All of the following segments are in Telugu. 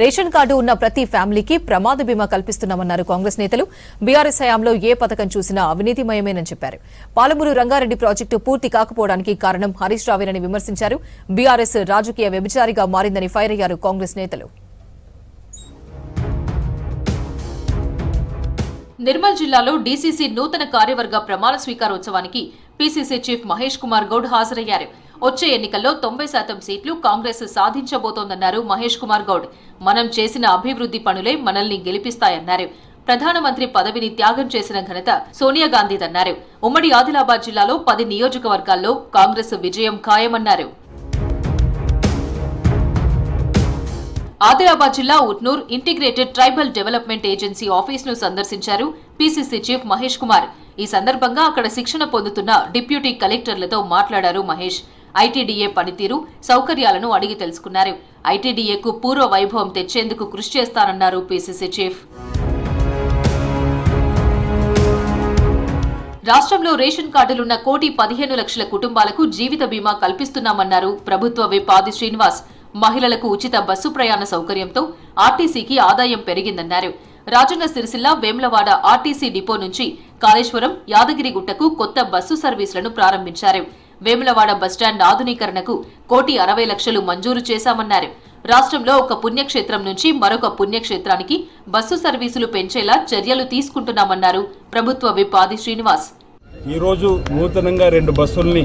రేషన్ కార్డు ఉన్న ప్రతి ఫ్యామిలీకి ప్రమాద బీమా కల్పిస్తున్నామన్నారు కాంగ్రెస్ నేతలు. బీఆర్ఎస్ హయాంలో ఏ పథకం చూసినా అవినీతిమయమేనని చెప్పారు. పాలమూరు రంగారెడ్డి ప్రాజెక్టు పూర్తి కాకపోవడానికి కారణం హరీష్ రావేనని విమర్శించారు. బీఆర్ఎస్ రాజకీయ వ్యభిచారిగా మారిందని ఫైర్ అయ్యారు కాంగ్రెస్ నేతలు. నిర్మల్ జిల్లాలో డీసీసీ నూతన కార్యవర్గ ప్రమాణ స్వీకారోత్సవానికి పీసీసీ చీఫ్ మహేష్ కుమార్ గౌడ్ హాజరయ్యారు. వచ్చే ఎన్నికల్లో 90% సీట్లు కాంగ్రెస్ సాధించబోతోందన్నారు మహేష్ కుమార్ గౌడ్. మనం చేసిన అభివృద్ధి పనులే మనల్ని గెలిపిస్తాయన్నారు. ప్రధానమంత్రి పదవిని త్యాగం చేసిన ఘనత సోనియా గాంధీదన్నారు. ఉమ్మడి ఆదిలాబాద్ జిల్లాలో 10 నియోజకవర్గాల్లో కాంగ్రెస్ విజయం ఖాయమన్నారు. ఆదిలాబాద్ జిల్లా Utnoor integrated tribal development agency ఆఫీసును సందర్శించారు పీసీసీ చీఫ్ మహేష్ కుమార్. ఈ సందర్భంగా అక్కడ శిక్షణ పొందుతున్న డిప్యూటీ కలెక్టర్లతో మాట్లాడారు మహేష్. ఐటీడీఏ పనితీరు, సౌకర్యాలను అడిగి తెలుసుకున్నారు. ఐటీడీఏకు పూర్వ వైభవం తెచ్చేందుకు కృషి చేస్తానన్నారు పీసీసీ చీఫ్. రాష్ట్రంలో రేషన్ కార్డులున్న 1,15,00,000 కుటుంబాలకు జీవిత బీమా కల్పిస్తున్నామన్నారు ప్రభుత్వ విప్ ఆది శ్రీనివాస్. మహిళలకు ఉచిత బస్సు ప్రయాణ సౌకర్యంతో ఆర్టీసీకి ఆదాయం పెరిగిందన్నారు. రాజన్న సిరిసిల్ల వేమ్లవాడ ఆర్టీసీ డిపో నుంచి కాళేశ్వరం, యాదగిరిగుట్టకు కొత్త బస్సు సర్వీసులను ప్రారంభించారు. వేములవాడ బస్టాండ్ ఆధునీకరణకు 1,60,00,000 మంజూరు చేశామన్నారు. రాష్ట్రంలో ఒక పుణ్యక్షేత్రం నుంచి మరొక పుణ్యక్షేత్రానికి బస్సు సర్వీసులు పెంచేలా చర్యలు తీసుకుంటున్నామన్నారు ప్రభుత్వ విప్ ఆది శ్రీనివాస్. ఈరోజు నూతనంగా 2 బస్సుల్ని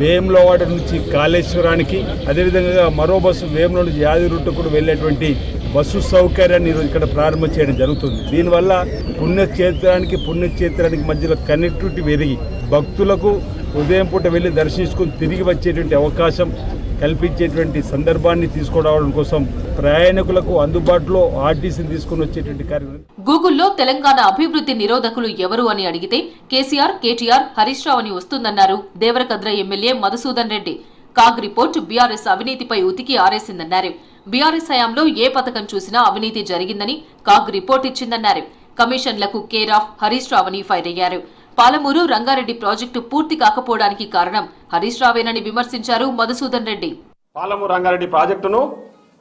వేములవాడ నుంచి కాళేశ్వరానికి, అదేవిధంగా మరో బస్సు వేముల నుంచి యాదగిరిగుట్టకు కూడా వెళ్ళేటువంటి బస్సు సౌకర్యాన్ని ఈరోజు ఇక్కడ ప్రారంభం చేయడం జరుగుతుంది. దీనివల్ల పుణ్యక్షేత్రానికి మధ్యలో కనెక్టివిటీ పెరిగి భక్తులకు ఉదయం పూట వెళ్లి దర్శించుకుని తిరిగి వచ్చేటువంటి అవకాశం కల్పించేటువంటి సందర్భాన్ని తీసుకురావడం కోసం ప్రయాణికులకు అందుబాటులో ఆర్టీసీని తీసుకుని వచ్చేటువంటి కార్యక్రమం. గూగుల్లో తెలంగాణ అభివృద్ధి నిరోధకులు ఎవరు అని అడిగితే కేసీఆర్, కేటీఆర్, హరీష్ రావు అని వస్తుందన్నారు Devarakadra MLA Madhusudan Reddy. CAG report BRS అవినీతిపై ఉతికి ఆరేసిందన్నారు. బీఆర్ఎస్ హయాంలో ఏ పథకం చూసినా అవినీతి జరిగిందని కాగ్ రిపోర్ట్ ఇచ్చిందన్నారు. కమిషన్లకు కేర్ ఆఫ్ హరీష్ రావు అని ఫైర్ అయ్యారు. పాలమూరు రంగారెడ్డి ప్రాజెక్టు పూర్తి కాకపోవడానికి కారణం హరీష్ రావేనని విమర్శించారు మధుసూదన్ రెడ్డి. పాలమూరు రంగారెడ్డి ప్రాజెక్టును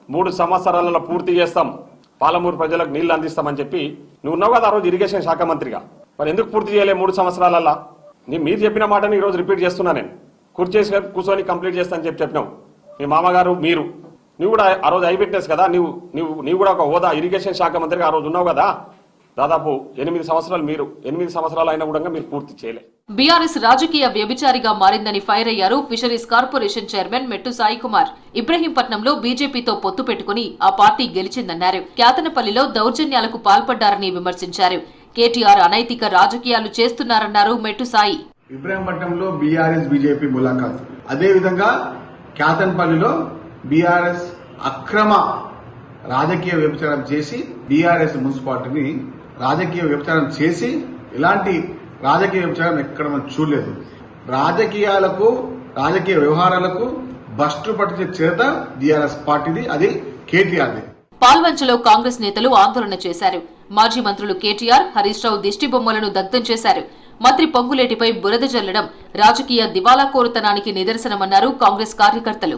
3 సంవత్సరాలలో పూర్తి చేస్తాం, పాలమూరు ప్రజలకు నీళ్లు అందిస్తామని చెప్పి నువ్వు ఉన్నావు కదా ఆ రోజు ఇరిగేషన్ శాఖ మంత్రిగా. మరి ఎందుకు పూర్తి చేయలే 3 సంవత్సరాలల్లా? మీరు చెప్పిన మాటని ఈ రోజు రిపీట్ చేస్తున్నా. నేను కూర్చొని కంప్లీట్ చేస్తానని చెప్పినావు. మీ మామగారు నువ్వు కూడా ఆ రోజు ఐవిట్నెస్ కదా. నువ్వు కూడా ఒక హోదా ఇరిగేషన్ శాఖ మంత్రిగా ఆ రోజు ఉన్నావు కదా. దాదాపు 8 సంవత్సరాలు 8 సంవత్సరాలు అయినా కూడా మీరు పూర్తి చేయలే. బీఆర్ఎస్ రాజకీయ వ్యభిచారిగా మారిందని ఫైర్ అయ్యారు ఫిషరీస్ కార్పొరేషన్ చైర్మన్ మెట్టు సాయి కుమార్. ఇబ్రహీంపట్నంలో బీజేపీతో పొత్తు పెట్టుకుని ఆ పార్టీ గెలిచిందన్నారు. క్యాతనపల్లిలో దౌర్జన్యాలకు పాల్పడ్డారని విమర్శించారు. కేటీఆర్ అనైతిక రాజకీయాలు చేస్తున్నారన్నారు మెట్టు సాయి. ఇబ్రహీంపట్నంలో బీఆర్ఎస్ బీజేపీ ములాఖాత్, అదేవిధంగా క్యాతనపల్లిలో బీఆర్ఎస్ అక్రమ రాజకీయ వ్యభిచారం చేసి బీఆర్ఎస్ మున్సిపాలిటీని రాజకీయ వ్యభిచారం చేసి ఇలాంటి రాజకీయ వ్యభిచారం ఎక్కడ మనం చూడలేదు. రాజకీయ వ్యవహారాలకు బస్టు పట్టించే చేత బీఆర్ఎస్ పార్టీది, అది కేటీఆర్ది. పాల్వంచలో కాంగ్రెస్ నేతలు ఆందోళన చేశారు. మాజీ మంత్రులు కేటీఆర్, హరీష్ రావు దిష్టి బొమ్మలను దగ్ధం చేశారు. మంత్రి పొంగులేటిపై బురద జల్లడం రాజకీయ దివాలాకోరుతనానికి నిదర్శనమన్నారు కాంగ్రెస్ కార్యకర్తలు.